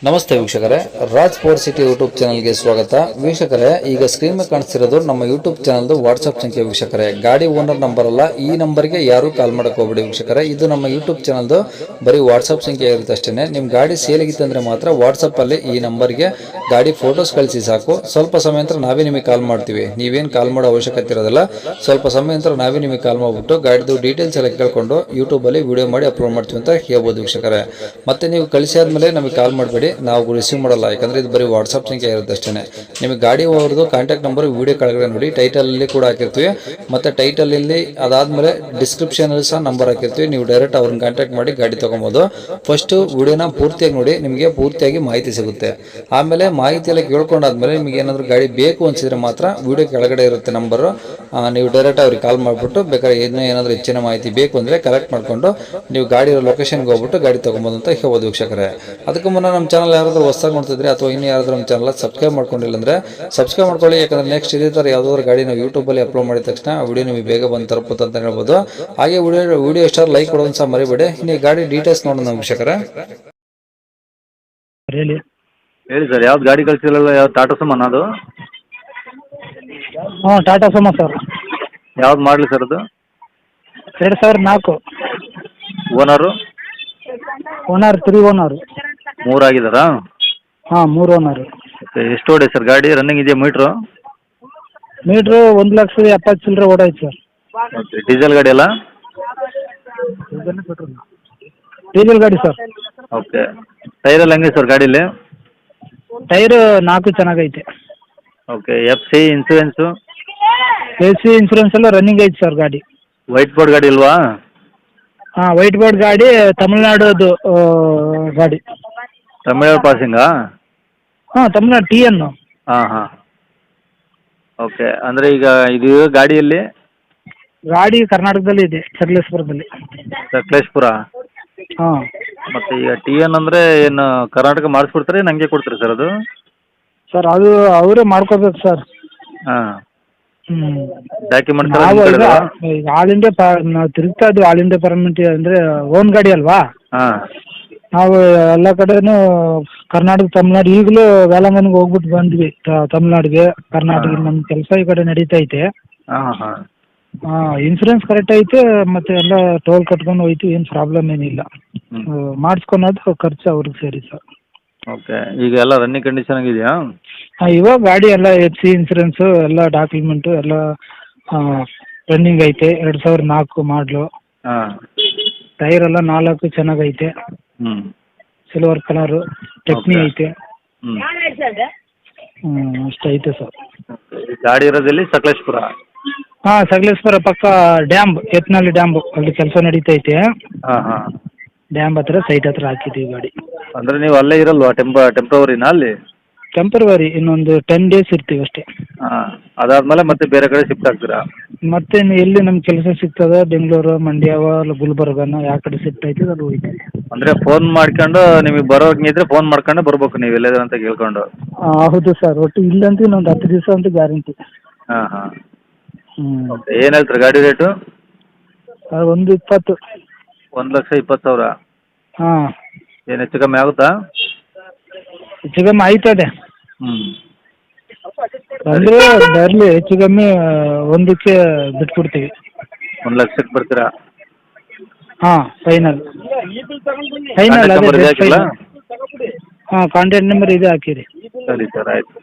ನಮಸ್ತೆ ವೀಕ್ಷಕರೇ, Raj sports city YouTube ಚಾನಲ್ಗೆ ಸ್ವಾಗತ. ವೀಕ್ಷಕರೇ, ಈಗ ಸ್ಕ್ರೀನ್ ಮೇಲೆ ಕಾಣಿಸ್ತಿರೋದು ನಮ್ಮ ಯೂಟ್ಯೂಬ್ ಚಾನಲ್ದು ವಾಟ್ಸಪ್ ಸಂಖ್ಯೆ. ವೀಕ್ಷಕರೇ, ಗಾಡಿ ಓನರ್ ನಂಬರ್ ಅಲ್ಲ, ಈ ನಂಬರ್ಗೆ ಯಾರು ಕಾಲ್ ಮಾಡಕ್ಕೆ ಹೋಗ್ಬೇಡಿ ವೀಕ್ಷಕರೇ. ಇದು ನಮ್ಮ ಯೂಟ್ಯೂಬ್ ಚಾನಲ್ದು ಬರೀ ವಾಟ್ಸಪ್ ಸಂಖ್ಯೆ ಇರುತ್ತೆ ಅಷ್ಟೇ. ನಿಮ್ಮ ಗಾಡಿ ಸೇಲಿಗಿತ್ತಂದ್ರೆ ಮಾತ್ರ ವಾಟ್ಸಪ್ಪಲ್ಲಿ ಈ ನಂಬರ್ಗೆ ಗಾಡಿ ಫೋಟೋಸ್ ಕಳಿಸಿ ಸಾಕು. ಸ್ವಲ್ಪ ಸಮಯ ನಂತರ ನಾವೇ ನಿಮಗೆ ಕಾಲ್ ಮಾಡ್ತೀವಿ. ನೀವೇನು ಕಾಲ್ ಮಾಡೋ ಅವಶ್ಯಕತೆ ಇರೋದಿಲ್ಲ. ಸ್ವಲ್ಪ ಸಮಯ ನಂತರ ನಾವೇ ನಿಮಗೆ ಕಾಲ್ ಮಾಡಿಬಿಟ್ಟು ಗಾಡಿದು ಡೀಟೇಲ್ಸ್ ಎಲ್ಲ ಕೇಳ್ಕೊಂಡು ಯೂಟ್ಯೂಬಲ್ಲಿ ವಿಡಿಯೋ ಮಾಡಿ ಅಪ್ಲೋಡ್ ಮಾಡ್ತೀವಿ ಅಂತ ಹೇಳ್ಬೋದು ವೀಕ್ಷಕರೇ. ಮತ್ತೆ ನೀವು ಕಳಿಸಿ ಆದಮೇಲೆ ನಮಗೆ ಕಾಲ್ ಮಾಡಬೇಡಿ, ನಾವು ರಿಸೀವ್ ಮಾಡಲ್ಲ. ಯಾಕಂದ್ರೆ ಇದು ಬರೀ ವಾಟ್ಸಪ್ ಸಂಖ್ಯೆ ಇರುತ್ತೆ ಅಷ್ಟೇ. ನಿಮಗೆ ಗಾಡಿ ಅವ್ರದ್ದು ಕಾಂಟ್ಯಾಕ್ಟ್ ನಂಬರ್ ವಿಡಿಯೋ ಕೆಳಗಡೆ ನೋಡಿ, ಟೈಟಲ್ ಅಲ್ಲಿ ಕೂಡ ಹಾಕಿರ್ತೀವಿ. ಮತ್ತೆ ಟೈಟಲ್ ಇಲ್ಲಿ ಅದಾದ್ಮೇಲೆ ಡಿಸ್ಕ್ರಿಪ್ಷನ್ ಅಲ್ಲಿ ಸಹ ನಂಬರ್ ಹಾಕಿರ್ತೀವಿ. ನೀವು ಡೈರೆಕ್ಟ್ ಅವ್ರನ್ನ ಕಾಂಟ್ಯಾಕ್ಟ್ ಮಾಡಿ ಗಾಡಿ ತಗೊಬೋದು. ಫಸ್ಟ್ ವಿಡಿಯೋನ ಪೂರ್ತಿಯಾಗಿ ನೋಡಿ, ನಿಮಗೆ ಪೂರ್ತಿಯಾಗಿ ಮಾಹಿತಿ ಸಿಗುತ್ತೆ. ಆಮೇಲೆ ಮಾಹಿತಿ ಎಲ್ಲ ಕೇಳ್ಕೊಂಡಾದ್ಮೇಲೆ ನಿಮಗೆ ಏನಾದರೂ ಗಾಡಿ ಬೇಕು ಅನ್ಸಿದ್ರೆ ಮಾತ್ರ ವಿಡಿಯೋ ಕೆಳಗಡೆ ಇರುತ್ತೆ ನಂಬರ್, ನೀವು ಡೈರೆಕ್ಟ್ ಅವ್ರಿಗೆ ಕಾಲ್ ಮಾಡಿಬಿಟ್ಟು ಬೇಕಾದ್ರೆ ಏನಾದರೂ ಹೆಚ್ಚಿನ ಮಾಹಿತಿ ಬೇಕು ಅಂದ್ರೆ ಕಲೆಕ್ಟ್ ಮಾಡ್ಕೊಂಡು ನೀವು ಗಾಡಿ ಲೊಕೇಶನ್ಗೆ ಹೋಗ್ಬಿಟ್ಟು ಗಾಡಿ ತಗೊಬೋದು ಅಂತ ಹೇಳ್ಬೋದು ವೀಕ್ಷಕರೇ. ಅದಕ್ಕೂ ಮುನ್ನ ನಮ್ಮ ಚಾನಲ್ ಯಾರಾದರೂ ಹೊಸದಾಗಿ ನೋಡ್ತಿದ್ರೆ ಅಥವಾ ಇನ್ನು ಯಾರಾದರೂ ನಮ್ಮ ಚಾನಲ್ ಸಬ್ಸ್ಕ್ರೈಬ್ ಮಾಡ್ಕೊಂಡಿಲ್ಲ ಅಂದ್ರೆ ಸಬ್ಸ್ಕ್ರೈಬ್ ಮಾಡ್ಕೊಳ್ಳಿ. ಯಾಕಂದ್ರೆ ನೆಕ್ಸ್ಟ್ ಇದೇ ಥರ ಯಾವುದಾದ್ರು ಗಾಡಿ ನಾವು ಯೂಟ್ಯೂಬಲ್ಲಿ ಅಪ್ಲೋಡ್ ಮಾಡಿದ ತಕ್ಷಣ ವಿಡಿಯೋ ನಿಮಗೆ ಬೇಗ ಬಂದು ತಲುಪುತ್ತೆ ಅಂತ ಹೇಳ್ಬೋದು. ಹಾಗೆ ವಿಡಿಯೋ ಎಷ್ಟಾದ್ರು ಲೈಕ್ ಕೊಡೋದು ಸಹ ಮರಿಬೇಡಿ. ಇನ್ನು ಗಾಡಿ ಡೀಟೇಲ್ಸ್ ನೋಡೋಣ ವೀಕ್ಷಕರೇ. ಹೇಳಿ ಹೇಳಿ ಸರ್, ಯಾವ್ದು ಗಾಡಿ ಕಳಿಸಿರಲ್ಲ? ಯಾವ್ದು ಟಾಟಾ ಸುಮನ್ ಅದು? ಹಾಂ, ಟಾಟಾ ಸುಮೋ ಸರ್. ಯಾವ್ದು ಮಾಡಲಿ ಸರ್ ಅದು? 2004. ಓನರು? Owner 3 owner. 3 ಆಗಿದ್ದಾರಾ? ಹಾಂ, 3 ಓನರ್. ಓಕೆ, ಎಷ್ಟು ಓಡಿ ಸರ್ ಗಾಡಿ? ರನ್ನಿಂಗ್ ಇದೆಯಾ ಮೀಟ್ರು? ಮೀಟ್ರು 1,70,000 ಚಿಲ್ಲರೆ ಓಡಾಯ್ತು ಸರ್. ಓಕೆ, ಡೀಸೆಲ್ ಗಾಡಿ ಅಲ್ಲ? ಡೀಸೆಲ್ ಗಾಡಿ ಸರ್. ಓಕೆ, ಟೈರೆಲ್ಲ ಹೆಂಗೆ ಸರ್ ಗಾಡೀಲಿ? ಟೈರು 4 ಚೆನ್ನಾಗೈತೆ. Okay, F C insurance? AC insurance ಎಲ್ಲ ರನ್ನಿಂಗ್ ಐತೆ ಸರ್ ಗಾಡಿ. ವೈಟ್ ಬೋರ್ಡ್ ಗಾಡಿ ಇಲ್ವಾ? ಹಾಂ, ವೈಟ್ ಬೋರ್ಡ್ ಗಾಡಿ, ತಮಿಳ್ನಾಡುದು ಗಾಡಿ. ತಮಿಳ್ನಾಡು ಪಾಸಿಂಗಾ? ಹಾಂ, ತಮಿಳ್ನಾಡು TN. ಹಾಂ ಹಾಂ. ಓಕೆ, ಅಂದರೆ ಈಗ ಇದು ಗಾಡಿಯಲ್ಲಿ ಗಾಡಿ ಕರ್ನಾಟಕದಲ್ಲಿ ಇದೆ, ಸಕಲೇಶ್ಪುರದಲ್ಲಿ. ಸಕಲೇಶ್ಪುರ? ಹಾಂ. ಮತ್ತು ಈಗ TN ಅಂದರೆ ಏನು ಕರ್ನಾಟಕ ಮಾಡಿಸ್ಕೊಡ್ತಾರೆ, ನನಗೆ ಕೊಡ್ತೀರಿ ಸರ್ ಅದು? ಸರ್ ಅದು ಅವರೇ ಮಾಡ್ಕೋಬೇಕು ಸರ್. ಹಾಂ. ಹ್ಞೂ. ಡಾಕ್ಯುಮೆಂಟ್ಸ್ ನಾವು ಎಲ್ಲ ಈಗ ಆಲ್ ಇಂಡಿಯಾ ನಾವು ತಿರುಗ್ತಾ ಇದ್ವಿ. ಆಲ್ ಇಂಡಿಯಾ ಪರ್ಮಿಟ್ ಅಂದರೆ ಓನ್ ಗಾಡಿ ಅಲ್ವಾ. ಹಾಂ. ನಾವು ಎಲ್ಲ ಕಡೆನೂ ಕರ್ನಾಟಕ, ತಮಿಳ್ನಾಡು, ಈಗಲೂ ವೇಲಂಗನ್ನಿಗೆ ಹೋಗ್ಬಿಟ್ಟು ಬಂದ್ವಿ. ತಮಿಳ್ನಾಡಿಗೆ, ಕರ್ನಾಟಕ ನಮ್ಮ ಕೆಲಸ ಈ ಕಡೆ ನಡೀತೈತೆ. ಹಾಂ ಹಾಂ. ಹಾಂ, ಇನ್ಸೂರೆನ್ಸ್ ಕರೆಕ್ಟ್ ಐತೆ, ಮತ್ತು ಎಲ್ಲ ಟೋಲ್ ಕಟ್ಕೊಂಡು ಹೋಯ್ತು, ಏನು ಪ್ರಾಬ್ಲಮ್ ಏನಿಲ್ಲ. ಮಾಡಿಸ್ಕೊಳೋದು ಖರ್ಚು ಅವ್ರಿಗೆ ಸೇರಿ ಸರ್. ಓಕೆ, ಈಗ ಎಲ್ಲ ರನ್ನಿಂಗ್ ಕಂಡೀಷನ್ ಆಗಿದೆಯಾ? ಹಾಂ, ಇವಾಗ ಗಾಡಿ ಎಲ್ಲ FC ಇನ್ಸೂರೆನ್ಸು ಎಲ್ಲ ಡಾಕ್ಯುಮೆಂಟು ಎಲ್ಲ ರನ್ನಿಂಗ್ ಐತೆ. 2004 ಮಾಡಲು. ಹಾಂ. ಟೈರೆಲ್ಲ 4 ಚೆನ್ನಾಗೈತೆ. ಹ್ಞೂ. ಸಿಲ್ವರ್ ಕಲರು ಟೆಕ್ನಿ Okay. ಐತೆ. ಹ್ಞೂ. ಅಷ್ಟೈತೆ ಸರ್. ಗಾಡಿ ಇರೋದಲ್ಲಿ ಸಕಲೇಶ್ಪುರ? ಹಾಂ, ಸಕಲೇಶ್ಪುರ ಪಕ್ಕ ಡ್ಯಾಮ್, ಎತ್ನಳ್ಳಿ ಡ್ಯಾಮ್, ಅಲ್ಲಿ ಕೆಲಸ ನಡೀತೈತೆ. ಹಾಂ ಹಾಂ. ಡ್ಯಾಮ್ ಹತ್ರ, ಸೈಟ್ ಹತ್ರ ಹಾಕಿದ್ದೀವಿ ಗಾಡಿ. ಅಂದರೆ ನೀವು ಅಲ್ಲೇ ಇರಲ್ವಾ? ಟೆಂಪ್ರವರಿನಾ ಅಲ್ಲಿ? ಟೆಂಪರವರಿ, ಇನ್ನೊಂದು 10 ಡೇಸ್ ಇರ್ತೀವಿ ಅಷ್ಟೇ. ಹಾಂ, ಅದಾದಮೇಲೆ ಮತ್ತೆ ಬೇರೆ ಕಡೆ ಶಿಫ್ಟ್ ಆಗ್ತೀರಾ? ಮತ್ತೆ ಎಲ್ಲಿ ನಮ್ಮ ಕೆಲಸ ಸಿಗ್ತದೆ, ಬೆಂಗಳೂರು, ಮಂಡ್ಯ, ಗುಲ್ಬರ್ಗನ ಯಾವ ಕಡೆ ಶಿಫ್ಟ್ ಆಯ್ತದೆ ಅಲ್ಲಿ ಹೋಗ್ತೀವಿ. ಅಂದರೆ ಫೋನ್ ಮಾಡ್ಕೊಂಡು ನಿಮಗೆ ಬರೋಂಗಿದ್ರೆ ಫೋನ್ ಮಾಡ್ಕೊಂಡು ಬರ್ಬೇಕು ನೀವು ಎಲ್ಲಿದೆ ಅಂತ ಕೇಳ್ಕೊಂಡು? ಹೌದು ಸರ್, ಒಟ್ಟು ಇಲ್ಲಂತೂ ಇನ್ನೊಂದು 10 ದಿವಸ ಅಂತೂ ಗ್ಯಾರಂಟಿ. ಹಾಂ ಹಾಂ. ಹ್ಞೂ. ಓಕೆ, ಏನು ಹೇಳ್ತೀರಿ ಗಾಡಿ ರೇಟು? 1,20,000. 1,20,000? ಹಾಂ. ಏನು ಹೆಚ್ಚು ಕಮ್ಮಿ ಆಗುತ್ತಾ? ಹೆಚ್ಚು ಕಮ್ಮಿ ಆಯ್ತದೆ. ಹ್ಞೂ. ಅಂದರೆ ಬರಲಿ, ಹೆಚ್ಚು ಕಮ್ಮಿ ಒಂದಕ್ಕೆ ಬಿಟ್ಬಿಡ್ತೀವಿ. 1,00,000ಕ್ಕೆ ಬರ್ತೀರಾ? ಹಾಂ, ಫೈನಲ್. Contact ಅದೇ number ಇದೆ ರೇಟ್ ಹಾಕಿಲ್ಲ? ಫೈನಲ್. ಹಾಂ, ಕಾಂಟ್ಯಾಕ್ಟ್ ನಂಬರ್ ಇದೆ, ಹಾಕಿರಿ. ಸರಿ ಸರ್, ಆಯಿತು.